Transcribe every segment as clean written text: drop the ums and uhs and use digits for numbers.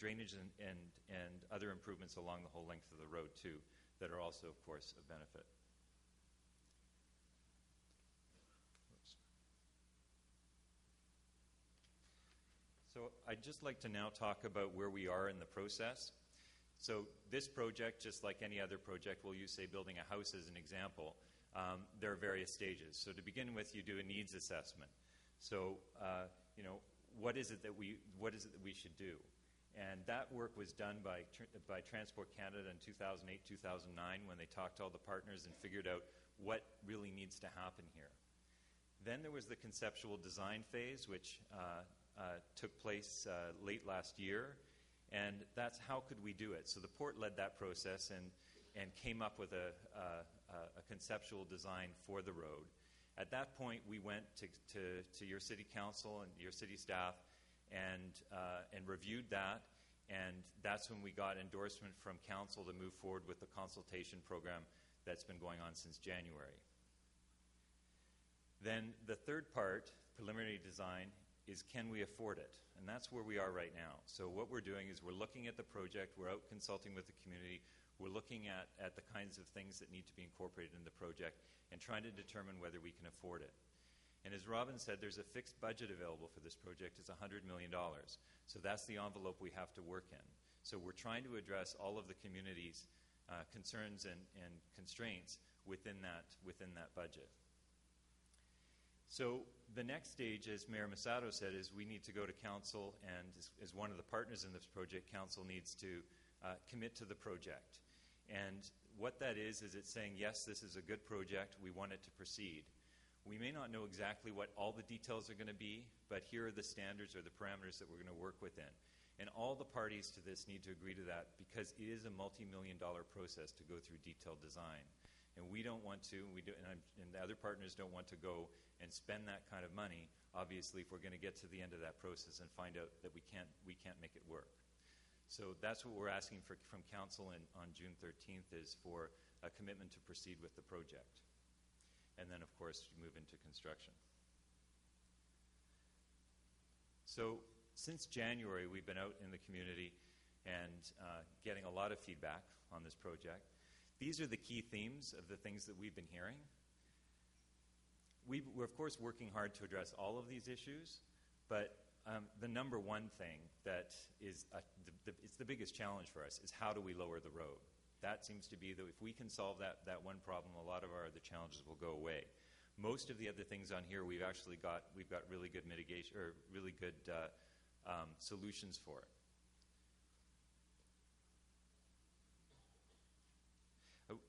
drainage and other improvements along the whole length of the road too that are also, of course, of benefit. So I'd just like to now talk about where we are in the process. So this project, just like any other project, we'll use, say, building a house as an example. There are various stages. So to begin with, you do a needs assessment. So, what is it that we should do? And that work was done by Transport Canada in 2008, 2009, when they talked to all the partners and figured out what really needs to happen here. Then there was the conceptual design phase, which took place late last year, and that's how could we do it. So the port led that process and came up with a conceptual design for the road. At that point, we went to your city council and your city staff and reviewed that, and that's when we got endorsement from council to move forward with the consultation program that's been going on since January. Then the third part, preliminary design, is can we afford it? And that's where we are right now. So what we're doing is we're looking at the project, we're out consulting with the community, we're looking at the kinds of things that need to be incorporated in the project and trying to determine whether we can afford it. And as Robin said, there's a fixed budget available for this project. It's $100 million. So that's the envelope we have to work in. So we're trying to address all of the community's concerns and constraints within that budget. So the next stage, as Mayor Masato said, is we need to go to council, and as one of the partners in this project, council needs to commit to the project. And what that is it's saying, yes, this is a good project, we want it to proceed. We may not know exactly what all the details are going to be, but here are the standards or the parameters that we're going to work within. And all the parties to this need to agree to that because it is a multi-million-dollar process to go through detailed design. And we don't want to, and the other partners don't want to go and spend that kind of money, obviously, if we're going to get to the end of that process and find out that we can't make it work. So that's what we're asking from council on June 13th is for a commitment to proceed with the project. And then, of course, move into construction. So since January, we've been out in the community and getting a lot of feedback on this project. These are the key themes of the things that we've been hearing. We're, of course, working hard to address all of these issues, but the number one thing that is it's the biggest challenge for us is how do we lower the road? That seems to be that if we can solve that one problem, a lot of our other challenges will go away. Most of the other things on here we've got really good mitigation or really good solutions for it.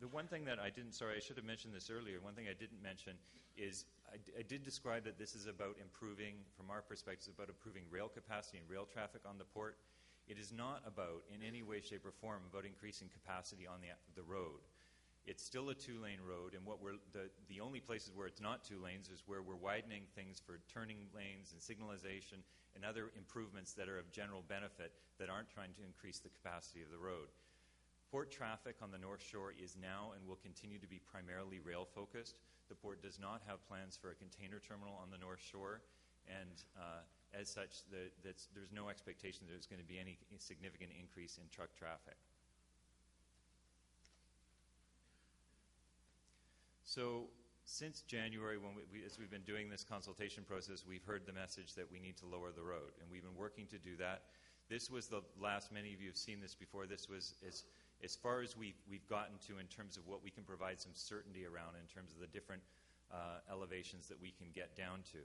The one thing that I should have mentioned this earlier. One thing I didn't mention is I did describe that this is about improving, from our perspective, about improving rail capacity and rail traffic on the port. It is not about, in any way, shape, or form, about increasing capacity on the road. It's still a two-lane road, and the only places where it's not two lanes is where we're widening things for turning lanes and signalization and other improvements that are of general benefit that aren't trying to increase the capacity of the road. Port traffic on the North Shore is now and will continue to be primarily rail-focused. The port does not have plans for a container terminal on the North Shore, and as such, there's no expectation that there's going to be any significant increase in truck traffic. So since January, as we've been doing this consultation process, we've heard the message that we need to lower the road, and we've been working to do that. This was the last, many of you have seen this before, this was as far as we've gotten to in terms of what we can provide some certainty around in terms of the different elevations that we can get down to.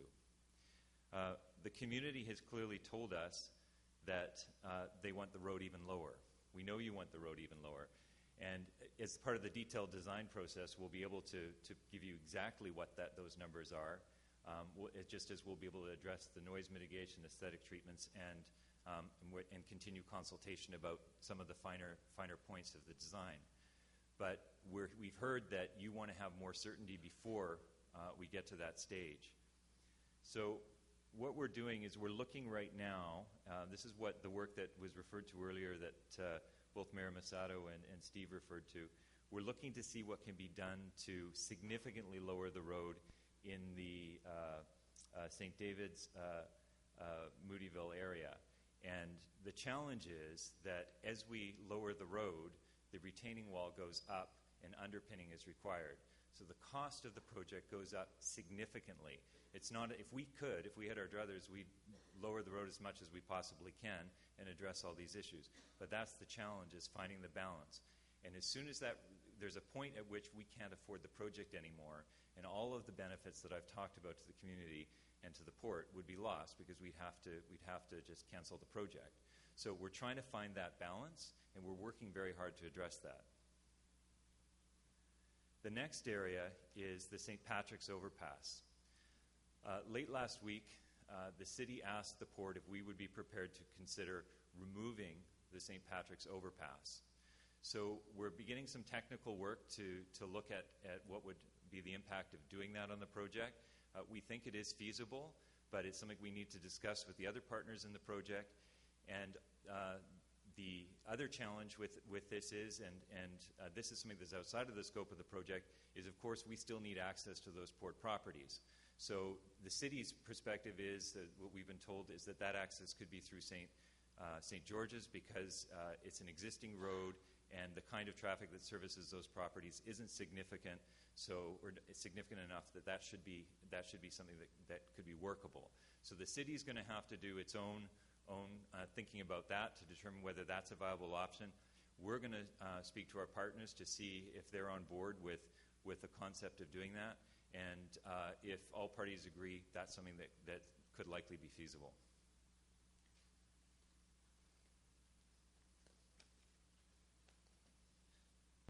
The community has clearly told us that they want the road even lower. We know you want the road even lower. And as part of the detailed design process, we'll be able to give you exactly what those numbers are, just as we'll be able to address the noise mitigation, aesthetic treatments, and continue consultation about some of the finer points of the design. But we've heard that you want to have more certainty before we get to that stage. So what we're doing is we're looking right now, this is what the work that was referred to earlier that both Mayor Masato and Steve referred to. We're looking to see what can be done to significantly lower the road in the St. David's, Moodyville area. And the challenge is that as we lower the road, the retaining wall goes up and underpinning is required. So the cost of the project goes up significantly. It's not, if we had our druthers, we'd lower the road as much as we possibly can and address all these issues. But that's the challenge, is finding the balance. And as soon as there's a point at which we can't afford the project anymore, and all of the benefits that I've talked about to the community and to the port would be lost, because we'd have to just cancel the project. So we're trying to find that balance, and we're working very hard to address that. The next area is the St. Patrick's Overpass. Late last week, the city asked the port if we would be prepared to consider removing the St. Patrick's Overpass. So we're beginning some technical work to look at what would be the impact of doing that on the project. We think it is feasible, but it's something we need to discuss with the other partners in the project. And the other challenge with this is, and this is something that's outside of the scope of the project, is of course we still need access to those port properties. So the city's perspective is that what we've been told is that access could be through St. George's, because it's an existing road and the kind of traffic that services those properties isn't significant, or it's significant enough that should be something that could be workable. So the city's going to have to do its own thinking about that to determine whether that's a viable option. We're going to speak to our partners to see if they're on board with the concept of doing that, and if all parties agree, that's something that could likely be feasible.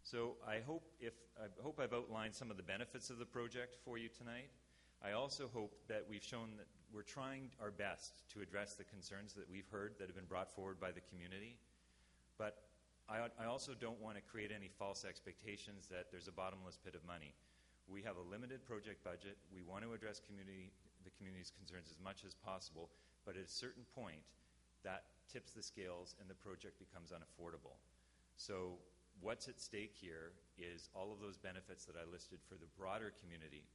So I hope I've outlined some of the benefits of the project for you tonight. I also hope that we've shown that we're trying our best to address the concerns that we've heard that have been brought forward by the community. But I also don't want to create any false expectations that there's a bottomless pit of money. We have a limited project budget. We want to address the community's concerns as much as possible, but at a certain point, that tips the scales and the project becomes unaffordable. So what's at stake here is all of those benefits that I listed for the broader community.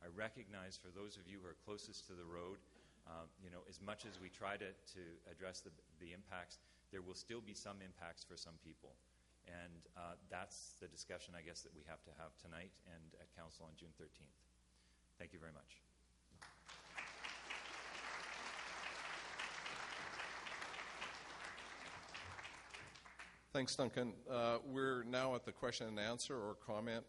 I recognize for those of you who are closest to the road, as much as we try to address the impacts, there will still be some impacts for some people. And that's the discussion, I guess, that we have to have tonight and at Council on June 13th. Thank you very much. Thanks, Duncan. We're now at the question and answer or comment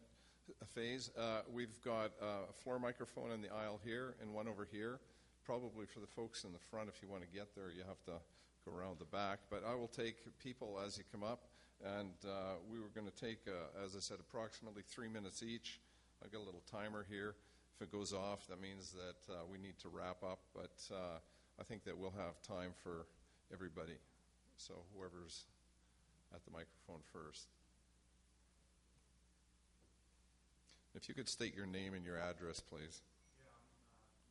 phase. We've got a floor microphone in the aisle here and one over here. Probably for the folks in the front, if you want to get there, you have to go around the back. But I will take people as you come up. And we were going to take, as I said, approximately 3 minutes each. I've got a little timer here. If it goes off, that means that we need to wrap up. But I think that we'll have time for everybody. So whoever's at the microphone first. If you could state your name and your address, please.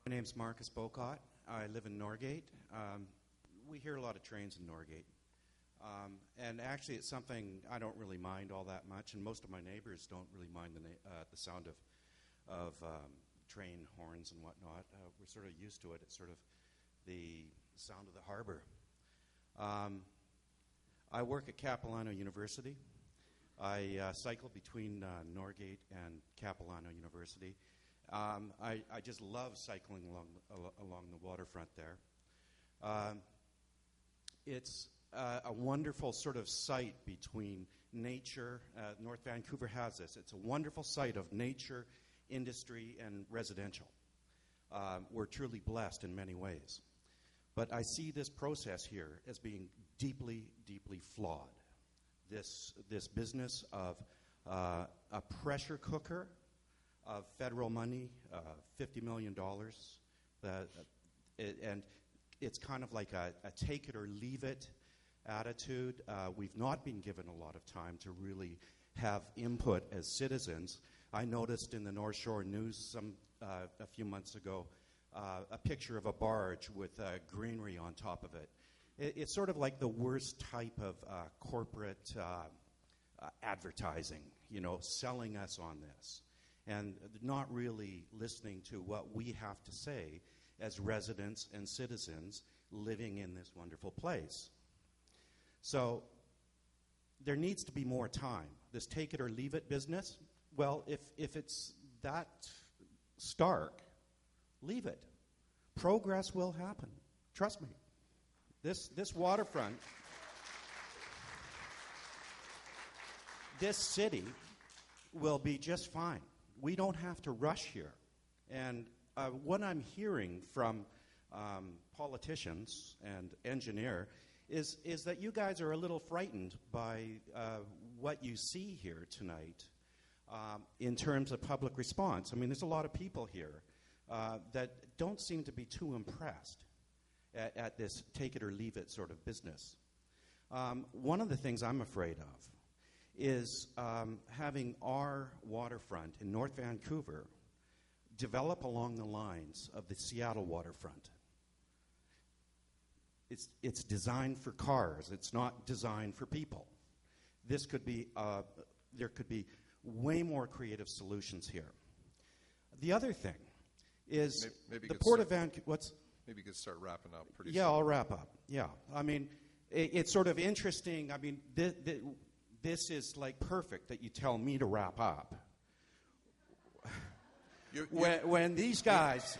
My name's Marcus Bocott. I live in Norgate. We hear a lot of trains in Norgate. And actually it's something I don't really mind all that much, and most of my neighbors don't really mind the sound of train horns and whatnot. We're sort of used to it. It's sort of the sound of the harbor. I work at Capilano University. I cycle between Norgate and Capilano University. I just love cycling along the waterfront there. It's a wonderful sort of site between nature. North Vancouver has this. It's a wonderful site of nature, industry, and residential. We're truly blessed in many ways. But I see this process here as being deeply, deeply flawed. This business of a pressure cooker of federal money, $50 million, and it's kind of like a take it or leave it attitude. We've not been given a lot of time to really have input as citizens. I noticed in the North Shore News a few months ago a picture of a barge with greenery on top of it. It's sort of like the worst type of corporate advertising, selling us on this, and not really listening to what we have to say as residents and citizens living in this wonderful place. So there needs to be more time. This take it or leave it business, well, if it's that stark, leave it. Progress will happen. Trust me. This waterfront, this city will be just fine. We don't have to rush here. And what I'm hearing from politicians and engineer is that you guys are a little frightened by what you see here tonight in terms of public response. I mean, there's a lot of people here that don't seem to be too impressed at this take it or leave it sort of business. One of the things I'm afraid of is having our waterfront in North Vancouver develop along the lines of the Seattle waterfront. It's designed for cars. It's not designed for people. This could be there could be way more creative solutions here. The other thing is maybe the Port of Vancouver. What's maybe you could start wrapping up pretty Yeah, soon. I'll wrap up. Yeah, I mean, it's sort of interesting. I mean, this is like perfect that you tell me to wrap up. When these guys.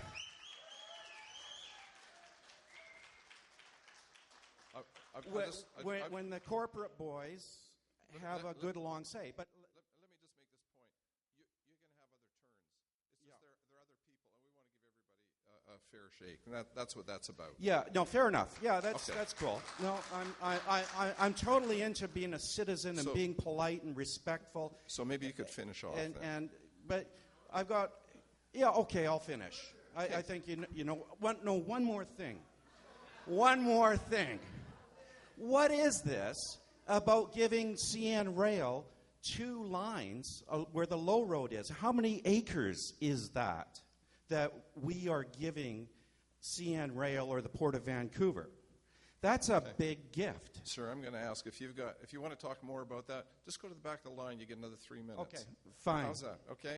When the corporate boys have a good long say. But let me just make this point. You're going to have other turns. It's just there are other people, and we want to give everybody a fair shake. And that's what that's about. Yeah, no, fair enough. Yeah, that's cool. No, I'm totally into being a citizen and being polite and respectful. So maybe you could finish off then. But I've got, okay, I'll finish. I think one more thing. One more thing. What is this about giving CN Rail 2 lines where the low road is? How many acres is that we are giving CN Rail or the Port of Vancouver? That's a big gift. Sir, I'm going to ask if you want to talk more about that, just go to the back of the line. You get another 3 minutes. Okay, fine. How's that? Okay.